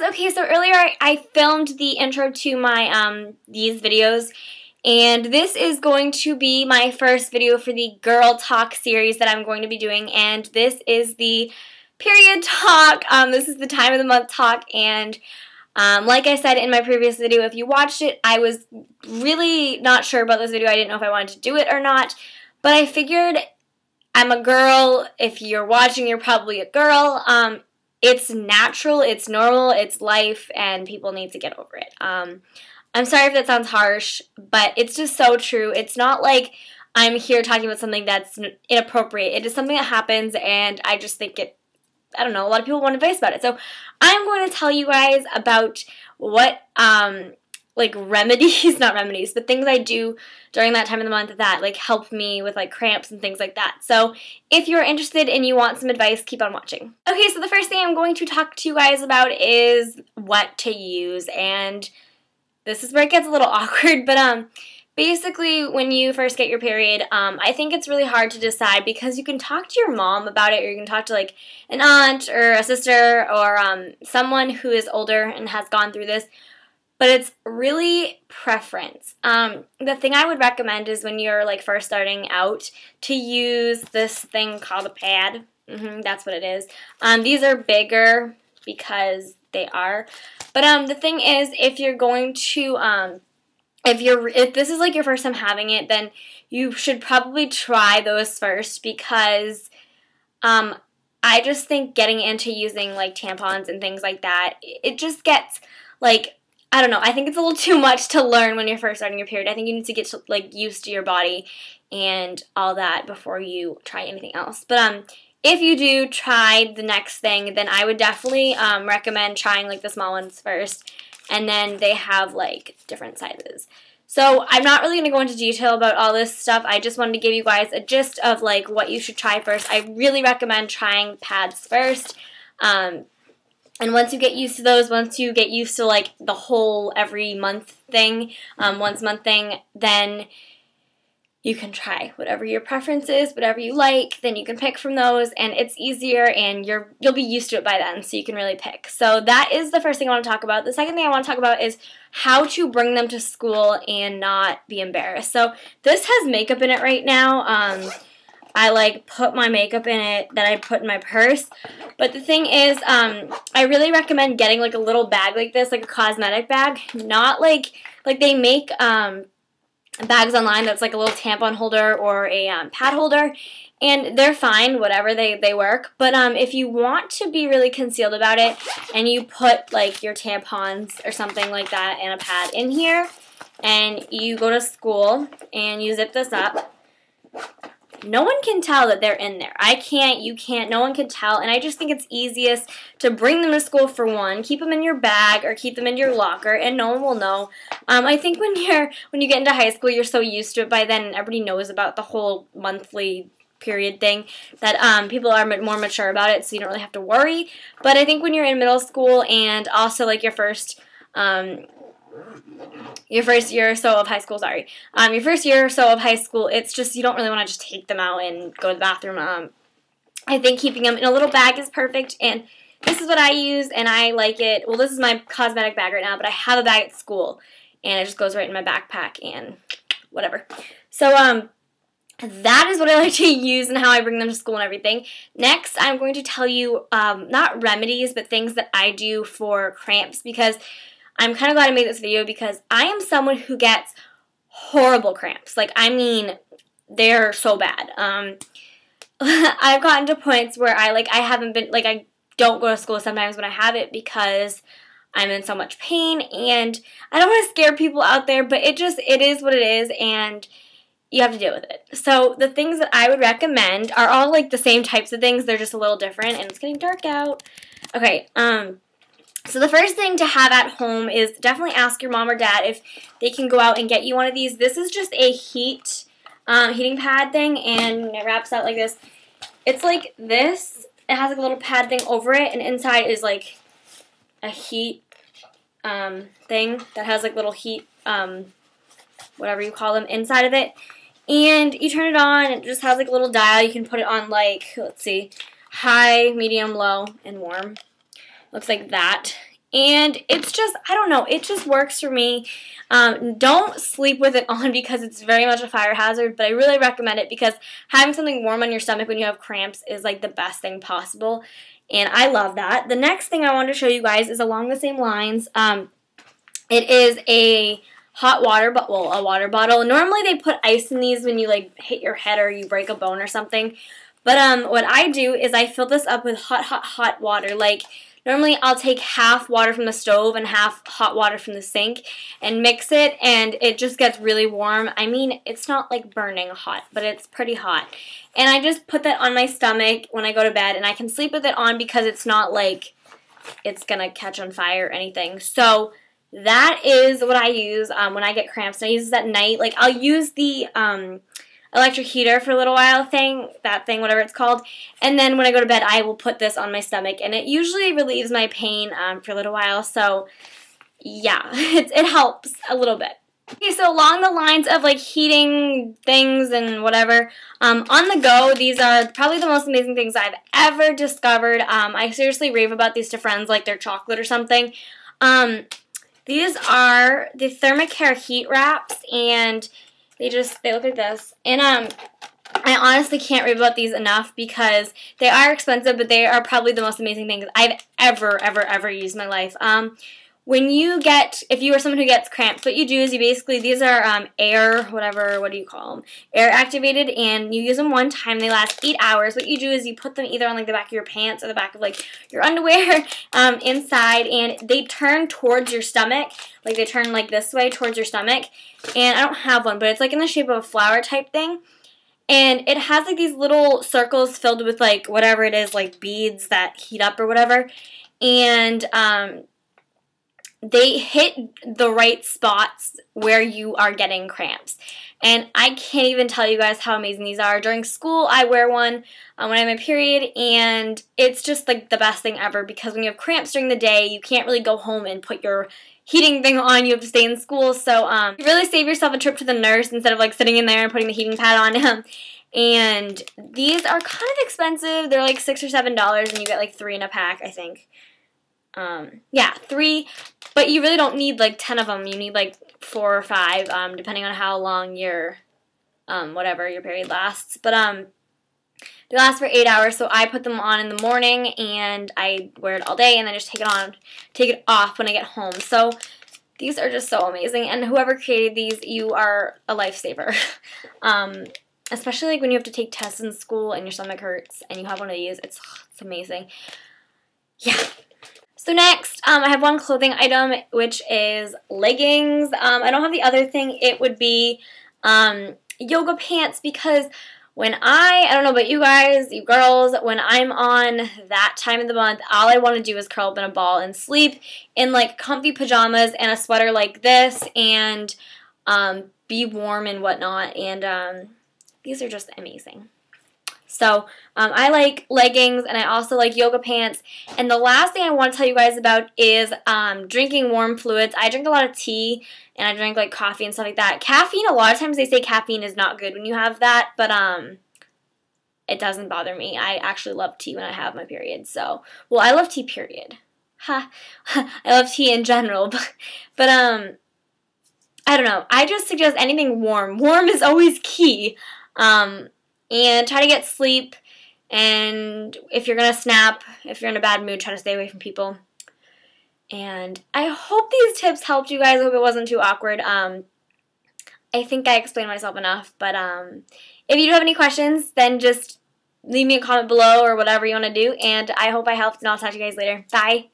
Okay, so earlier I filmed the intro to my these videos, and this is going to be my first video for the Girl Talk series that I'm going to be doing, and this is the period talk. This is the time of the month talk, and like I said in my previous video, if you watched it, I was really not sure about this video. I didn't know if I wanted to do it or not, but I figured I'm a girl. If you're watching, you're probably a girl. It's natural, it's normal, it's life, and people need to get over it. I'm sorry if that sounds harsh, but it's just so true. It's not like I'm here talking about something that's inappropriate. It is something that happens, and I just think I don't know, a lot of people want advice about it. So I'm going to tell you guys about what, like remedies, not remedies, but things I do during that time of the month that like help me with like cramps and things like that. So if you're interested and you want some advice, keep on watching. Okay, so the first thing I'm going to talk to you guys about is what to use, and this is where it gets a little awkward, but basically when you first get your period, I think it's really hard to decide because you can talk to your mom about it, or you can talk to like an aunt or a sister or someone who is older and has gone through this. But it's really preference. The thing I would recommend is when you're like first starting out to use this thing called a pad. That's what it is. These are bigger because they are. But the thing is, if you're going to, if this is like your first time having it, then you should probably try those first because I just think getting into using like tampons and things like that, it just gets like, I don't know, I think it's a little too much to learn when you're first starting your period. I think you need to get like used to your body and all that before you try anything else. But if you do try the next thing, then I would definitely recommend trying like the small ones first, and then they have like different sizes. So I'm not really going to go into detail about all this stuff. I just wanted to give you guys a gist of like what you should try first. I really recommend trying pads first. And once you get used to those, once you get used to like the whole every month thing, once a month thing, then you can try whatever your preference is, whatever you like, then you can pick from those, and it's easier, and you'll be used to it by then, so you can really pick. So that is the first thing I want to talk about. The second thing I want to talk about is how to bring them to school and not be embarrassed. So this has makeup in it right now. I like put my makeup in it that I put in my purse. But the thing is, I really recommend getting like a little bag like this, like a cosmetic bag. Not like they make bags online that's like a little tampon holder or a pad holder. And they're fine, whatever, they work. But if you want to be really concealed about it and you put like your tampons or something like that and a pad in here and you go to school and you zip this up, no one can tell that they're in there. I can't, you can't, no one can tell, and I just think it's easiest to bring them to school for one, keep them in your bag or keep them in your locker, and no one will know. I think when you get into high school, you're so used to it by then, and everybody knows about the whole monthly period thing that people are more mature about it, so you don't really have to worry. But I think when you're in middle school and also like your first year or so of high school, your first year or so of high school, it's just, you don't really want to just take them out and go to the bathroom. I think keeping them in a little bag is perfect, and this is what I use, and I like it. Well, this is my cosmetic bag right now, but I have a bag at school, and it just goes right in my backpack, and whatever. So, that is what I like to use and how I bring them to school and everything. Next, I'm going to tell you, not remedies, but things that I do for cramps, because I'm kind of glad I made this video because I am someone who gets horrible cramps. Like, I mean, they're so bad. I've gotten to points where I don't go to school sometimes when I have it because I'm in so much pain, and I don't want to scare people out there, but it is what it is, and you have to deal with it. So the things that I would recommend are all like the same types of things. They're just a little different, and it's getting dark out. Okay, so the first thing to have at home is definitely ask your mom or dad if they can go out and get you one of these. This is just a heating pad thing, and it wraps out like this. It's like this. It has like a little pad thing over it, and inside is like a heat thing that has like little heat, whatever you call them, inside of it. And you turn it on, it just has like a little dial. You can put it on like, let's see, high, medium, low, and warm. Looks like that. And it's just, I don't know, it just works for me. Don't sleep with it on because it's very much a fire hazard, but I really recommend it because having something warm on your stomach when you have cramps is like the best thing possible. And I love that. The next thing I want to show you guys is along the same lines. It is a hot water, a water bottle. Normally they put ice in these when you like hit your head or you break a bone or something. But what I do is I fill this up with hot water. Like normally I'll take half water from the stove and half hot water from the sink and mix it, and it just gets really warm. I mean, it's not like burning hot, but it's pretty hot. And I just put that on my stomach when I go to bed, and I can sleep with it on because it's not like it's gonna catch on fire or anything. So that is what I use when I get cramps. And I use this at night. Like I'll use the electric heater for a little while whatever it's called, and then when I go to bed I will put this on my stomach, and it usually relieves my pain for a little while. So yeah, it helps a little bit. Okay, so along the lines of like heating things and whatever, on the go, these are probably the most amazing things I've ever discovered. I seriously rave about these to friends like they're chocolate or something. These are the Thermacare heat wraps, and they look like this. And I honestly can't rave about these enough because they are expensive, but they are probably the most amazing things I've ever used in my life. If you are someone who gets cramps, what you do is these are what do you call them? Air activated, and you use them one time. They last 8 hours. What you do is you put them either on like the back of your pants or the back of like your underwear inside, and they turn towards your stomach. Like they turn like this way towards your stomach. And I don't have one, but it's like in the shape of a flower type thing. And it has like these little circles filled with like whatever it is, like beads that heat up or whatever. And they hit the right spots where you are getting cramps. And I can't even tell you guys how amazing these are. During school, I wear one when I'm on my period, and it's just like the best thing ever because when you have cramps during the day, you can't really go home and put your heating thing on. You have to stay in school. So you really save yourself a trip to the nurse instead of like sitting in there and putting the heating pad on. And these are kind of expensive. They're like $6 or $7, and you get like 3 in a pack, I think. Yeah, 3, but you really don't need like 10 of them. You need like 4 or 5, depending on how long your your period lasts. But they last for 8 hours, so I put them on in the morning and I wear it all day, and then just take it off when I get home. So these are just so amazing, and whoever created these, you are a lifesaver. Especially like when you have to take tests in school and your stomach hurts and you have one of these. It's amazing. Yeah. So next, I have one clothing item, which is leggings. I don't have the other thing. It would be yoga pants, because when I don't know about you guys, you girls, when I'm on that time of the month, all I want to do is curl up in a ball and sleep in like comfy pajamas and a sweater like this, and be warm and whatnot. And these are just amazing. So I like leggings, and I also like yoga pants. And the last thing I want to tell you guys about is drinking warm fluids. I drink a lot of tea, and I drink like coffee and stuff like that. Caffeine, a lot of times they say caffeine is not good when you have that, but it doesn't bother me. I actually love tea when I have my period. So, well, I love tea, period. Ha. I love tea in general, but I don't know. I just suggest anything warm. Warm is always key. And try to get sleep, and if you're going to snap, if you're in a bad mood, try to stay away from people. And I hope these tips helped you guys. I hope it wasn't too awkward. I think I explained myself enough, but if you do have any questions, then just leave me a comment below or whatever you want to do, and I hope I helped, and I'll talk to you guys later. Bye!